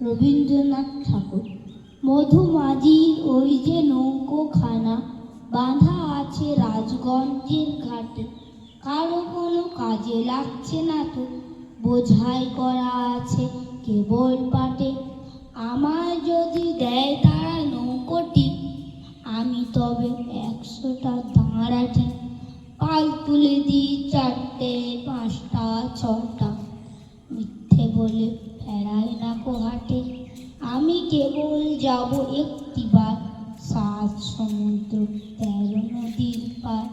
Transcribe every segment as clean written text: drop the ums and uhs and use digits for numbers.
রবীন্দ্রনাথ ঠাকুর। মধুমাঝির ওই যে নৌকোখানা বাঁধা আছে রাজগঞ্জের ঘাটে, কারো কোনো কাজে লাগছে না তো, বোঝাই করা আছে কেবল পাটে। আমায় যদি দেয় তারা নৌকোটি, আমি তবে 100টা দাঁড়াটি। কাল তুলে দিই 4টে 5টা 6টা, মিথ্যে বলে ফেরাই না কোহাটে। আমি কেবল যাব একটিবার 7 সমুদ্র 13 নদীর পার।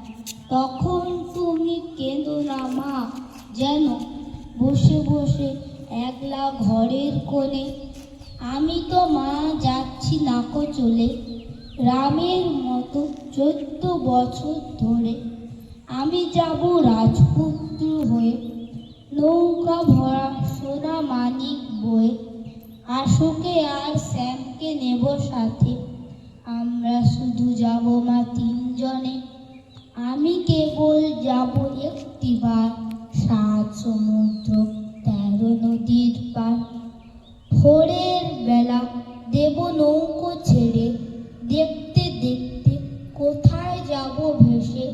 তখন তুমি কেঁদো না মা, যেন বসে বসে একলা ঘরের কোণে। আমি তো মা যাচ্ছি নাকো চলে, রামের মতো 14 বছর ধরে। আমি যাব রাজপুত্র হয়ে, নৌকা ভরা সোনা মানিক বয়ে। আশুকে আর শ্যামকে নেব সাথে, আমরা শুধু যাব মা 3 জনে। আমি কেবল যাব একটিবার 7 সমুদ্র 13 নদীর পার। ভোরের বেলা দেব নৌকো ছেড়ে, দেখতে দেখতে কোথায় যাব ভেসে।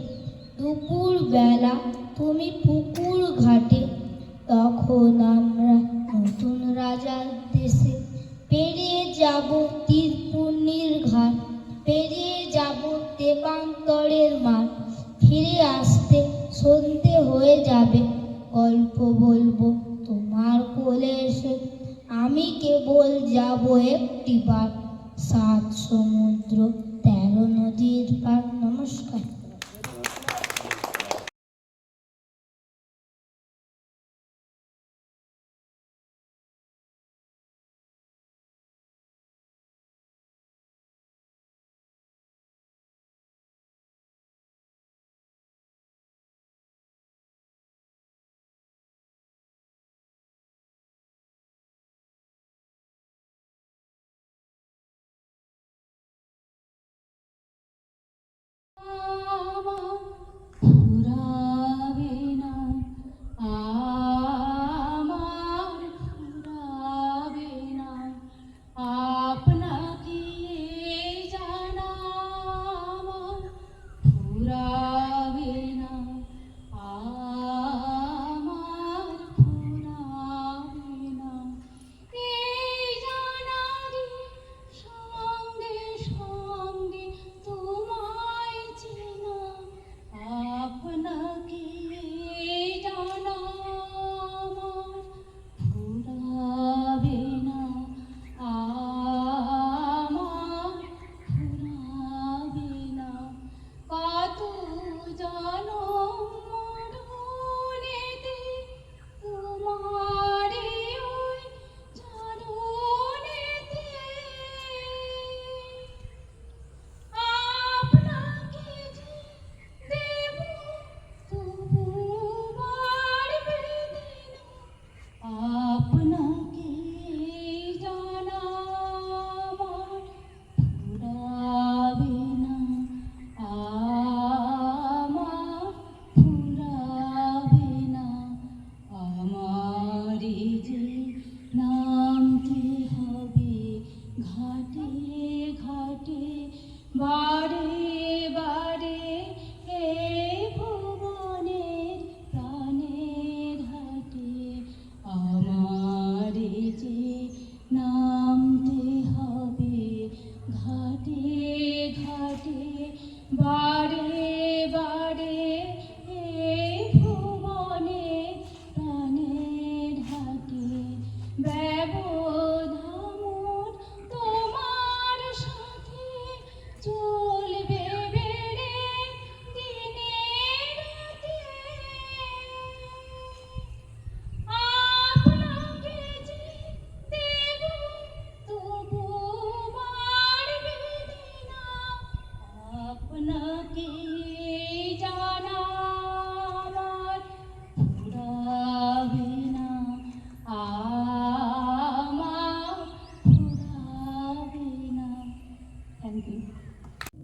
দুপুর বেলা তুমি পুকুর ঘাটে, তখন আমরা নতুন রাজার দেশে। পেরিয়ে যাব তীরপুর্ণির ঘাট, পেরিয়ে যাব তেপান্তরের মাঠ। ফিরে আসতে সন্ধে হয়ে যাবে, গল্প বলবো তোমার কোলে এসে। আমি কেবল যাব একটিবার 7 সমুদ্র 13 নদীর পার। নমস্কার।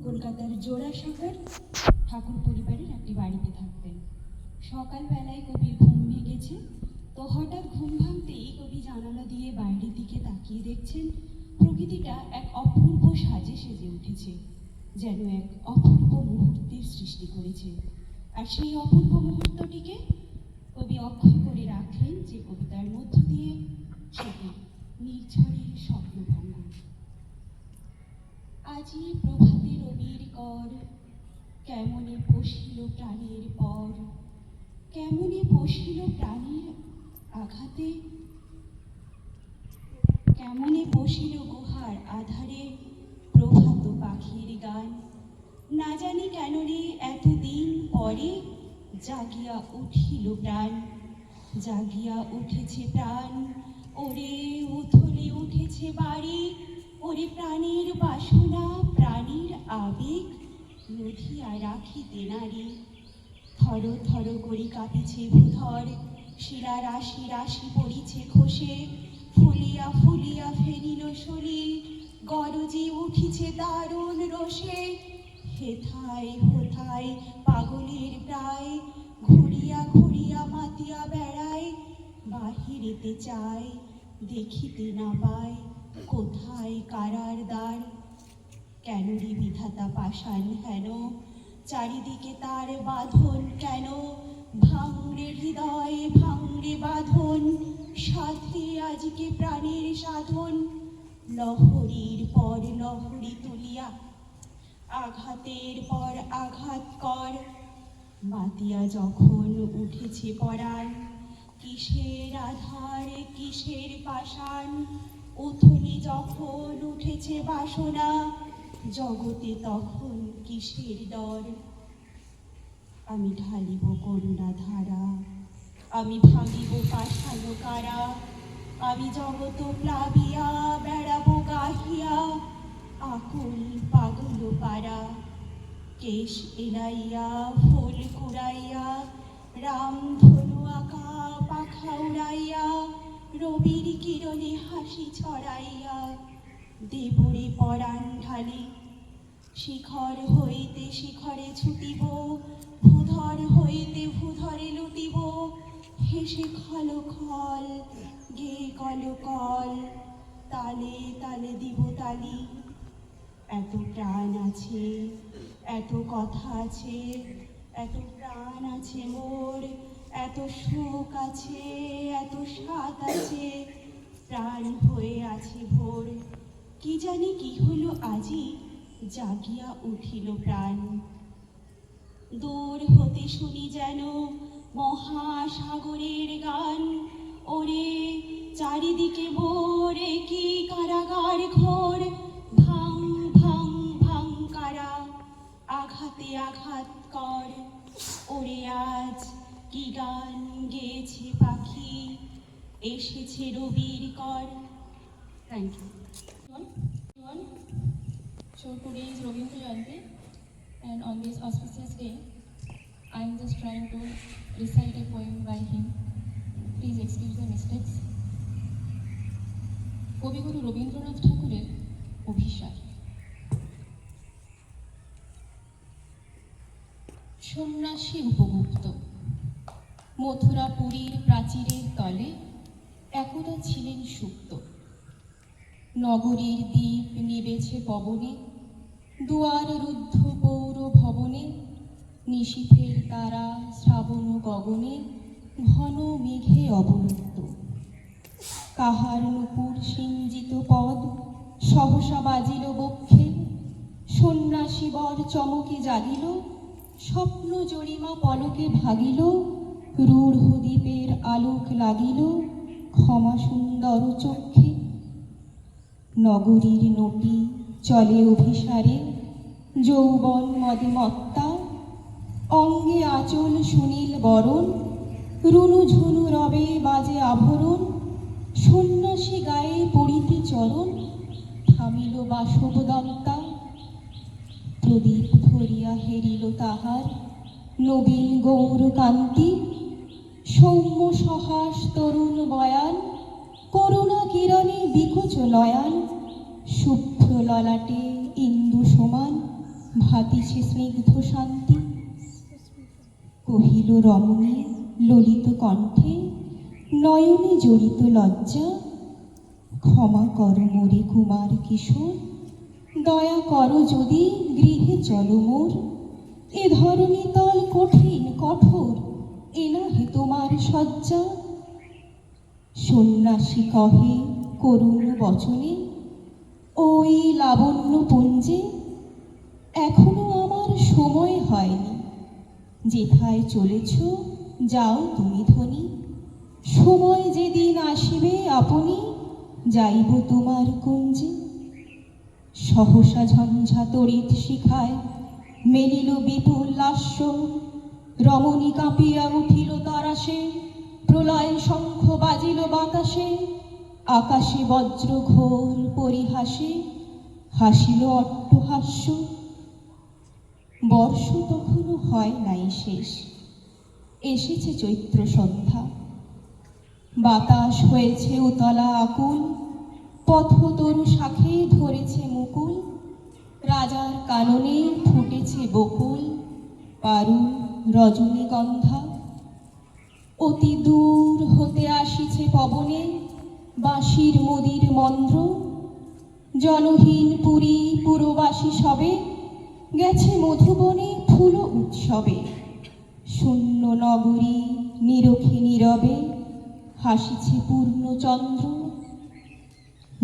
কলকাতার জোড়াসাঁকোর ঠাকুর পরিবারের একটি বাড়িতে থাকতেন। সকালবেলায় কবির ঘুম ভেঙেছে, তো হঠাৎ ঘুম ভাঙতেই কবি জানালা দিয়ে বাইরের দিকে তাকিয়ে দেখছেন প্রকৃতিটা এক অপূর্ব সাজে সেজে উঠেছে, যেন এক অপূর্ব মুহূর্তের সৃষ্টি করেছে। আর সেই অপূর্ব মুহূর্তটিকে কবি অক্ষয় করে রাখলেন যে কবিতার মধ্য দিয়ে, সেটি নির্ঝরের স্বপ্নভঙ্গ। আজি প্রভাতে রবির কর, কেমনে পশিল প্রাণের পর, কেমনে পশিল প্রাণের আঘাতে, কেমনে পশিল গুহার আধারে প্রভাত পাখির গান। না জানি কেন রে এতদিন পরে জাগিয়া উঠিল প্রাণ, জাগিয়া উঠেছে প্রাণ। ওরে উথলে উঠেছে বাড়ি, ওরে প্রাণের বাসনা প্রাণীর আবেগ রধিয়া রাখিতে নারী। থর থর করে কাঁপিছে ভূধর, শিরা রাশি রাশি পড়িছে খসে, ফুলিয়া ফুলিয়া ফেরিল সলিল, গরজি উঠিছে দারুণ রোষে। হেথায় হোথায় পাগলের প্রায়, ঘুরিয়া ঘুরিয়া মাতিয়া বেড়ায়, বাহিরেতে চায় দেখিতে না পায় কোথায় কারার দ্বার। কেন রে বিধাতা পাষাণ হেন, চারিদিকে তার বাঁধন কেন, ভাঙরে হৃদয় ভাঙরে বাঁধন, সাথে আজকে প্রাণের সাধন। লহরীর পর লহরী তুলিয়া আঘাতের পর আঘাত কর, মাতিয়া যখন উঠেছে পরাণ, কিসের আধার কিসের পাষাণ। উথলি যখন উঠেছে বাসনা, জগতে তখন কিসের ডর। আমি ঢালিব করুণা ধারা, আমি ভাঙিব পাষাণ কারা, আমি জগত প্লাবিয়া বেড়াবো গাহিয়া আকুল পাগল পারা। কেশ এলাইয়া ফুল কুড়াইয়া, রাম ধনু আঁকা পাখা উড়াইয়া, রবির কিরণে হাসি ছড়াইয়া দেবরে পরাণ ঢালি। শিখর হইতে শিখরে ছুটিব, ভূধর হইতে ভূধরে লুটিব, হেসে খল খল গে কল কল, তালে তালে দিব তালি। এত প্রাণ আছে, এত কথা আছে, এত প্রাণ আছে মোর, এত সুখ আছে, এত স্বাদ আছে, প্রাণ হয়ে আছে ভোর। কি জানি কি হলো আজি, জাগিয়া উঠিল প্রাণ। দূর হতে শুনি যেন মহাসাগরের গান, ওরে চারিদিকে ভোরে কি কারাগার ঘোর। ভাং ভাং ভাং কারা, আঘাতে আঘাত কর, ওরে আজ কি গান গেয়েছে পাখি, এসেছে রবির কর। Thank you. So today is Rabindra Jayanti, and on this auspicious day, I am just trying to recite a poem by him. Please excuse the mistakes. কবিগুরু রবীন্দ্রনাথ ঠাকুরের অভিসার। সন্ন্যাসী উপগুপ্ত মথুরাপুরীর প্রাচীরের তলে একদা ছিলেন সুপ্ত। নগরীর দ্বীপ নিবেছে পবনে, দুয়ার রুদ্ধ পৌর ভবনে, নিশীথের তারা শ্রাবণ গগনে, ঘন মেঘে অবরুদ্ধ। কাহার নুপুর সিঞ্জিত পদ সহসা বাজিল বক্ষে, সন্ন্যাসী বর চমকে জাগিল, স্বপ্ন জরিমা পলকে ভাগিল, রূঢ় দ্বীপের আলোক লাগিল ক্ষমা সুন্দর চক্ষে। নগরীর নটি চলে অভিসারে, যৌবন মদে মত্তা, অঙ্গে আঁচল সুনীল বরণ, রুনু ঝুনু রবে বাজে আভরণ। সন্ন্যাসী গায়ে পড়িতে চরণ, থামিল বাসব দত্তা। প্রদীপ ধরিয়া হেরিল তাহার নবীন গৌর কান্তি, সৌম্য সহাস তরুণ বয়ান, করুণা কিরণে বিকচ নয়ান। শুভ্র ললাটে ইন্দু সমান, ভাতিছে স্নিগ্ধ শান্তি। কহিল রমণী ললিত কণ্ঠে, নয়নে জড়িত লজ্জা, ক্ষমা কর মোরে কুমার কিশোর, দয়া করো যদি গৃহে চলো মোর, এ ধরণী তল কঠিন কঠোর, এ না হে তোমার শয্যা। সন্ন্যাসী কহে করুণ বচনে, ওই লাবণ্য পুঞ্জে, এখনো আমার সময় হয়নি, যেথায় চলেছ যাও তুমি ধ্বনি, সময় যেদিন আসিবে আপনি, যাইব তোমার কুঞ্জে। সহসা ঝঞ্ঝা তড়িৎ শিখায় মেলিল বিপুল লাস্য, রমণী কাঁপিয়া উঠিল তরাসে, প্রলয় শঙ্খ বাজিল বাতাসে, আকাশে বজ্র ঘোর পরিহাসে, হাসিল অট্টহাস্য। বর্ষ তখনো হয় নাই শেষ, এসেছে চৈত্র সন্ধ্যা, বাতাস হয়েছে উতলা আকুল, পথতরু শাখে ধরেছে মুকুল, রাজার কাননে ফুটেছে বকুল, পারুল রজনীগন্ধা। অতি দূর হতে আসিছে পবনে বাঁশির মদির মন্দ্র, জনহীন পুরী পুরবাসী সবে, গেছে মধুবনে ফুল উৎসবে, শূন্য নগরী নিরখে নীরবে, হাসিছে পূর্ণচন্দ্র।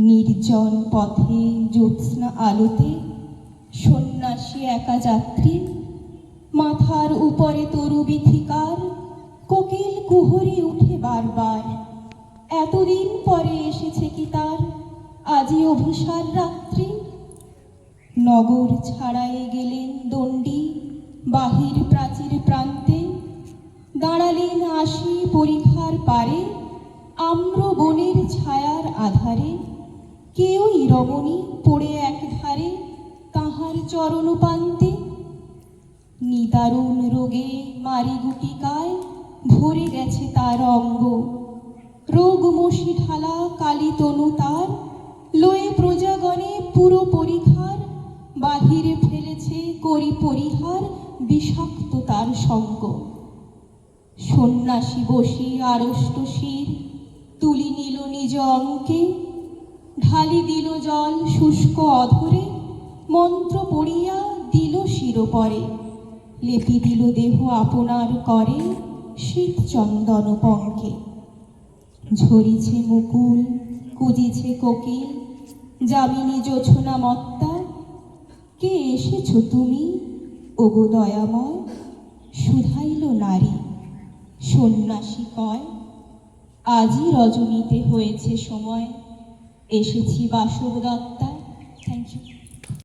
নির্জন পথে জ্যোৎস্না আলোতে সন্ন্যাসী একা যাত্রী, মাথার উপরে তরু বিথিকার, কোকিল কুহরে উঠে বারবার, এতদিন পরে এসেছে কি তার আজি অভিসার রাত্রি। নগর ছাড়ায়ে গেলেন দণ্ডী বাহির প্রাচীর প্রান্তে, দাঁড়ালেন আসি পরিখার পারে, আম্র বনের ছায়ার আধারে, কেউই রমণী পড়ে এক ধারে তাহার চরণ পান্তে। নিদারুণ রোগে মারি গুটিকায় ভরে গেছে তার অঙ্গ, রোগ মশি ঢালা কালী তনু তার, লয়ে প্রজাগণে পুরো পরিখার, বাহিরে ফেলেছে করি পরিহার বিষাক্ত তার সঙ্গ। সন্ন্যাসী বসি আড়ষ্ট শির তুলি নিল নিজ অঙ্কে, ঢালি দিল জল শুষ্ক অধরে, মন্ত্র পড়িয়া দিল শিরোপরে, লেপি দিল দেহ আপনার করে শীত চন্দন পঙ্কে। ঝরিছে মুকুল কুজিছে কোকিল, যামিনী জোছনা মত্তা, কে এসেছ তুমি ওগো দয়াময়, শুধাইল নারী। সন্ন্যাসী কয়, আজই রজনীতে হয়েছে সময়, এসেছি বাসব দত্তা। Thank you.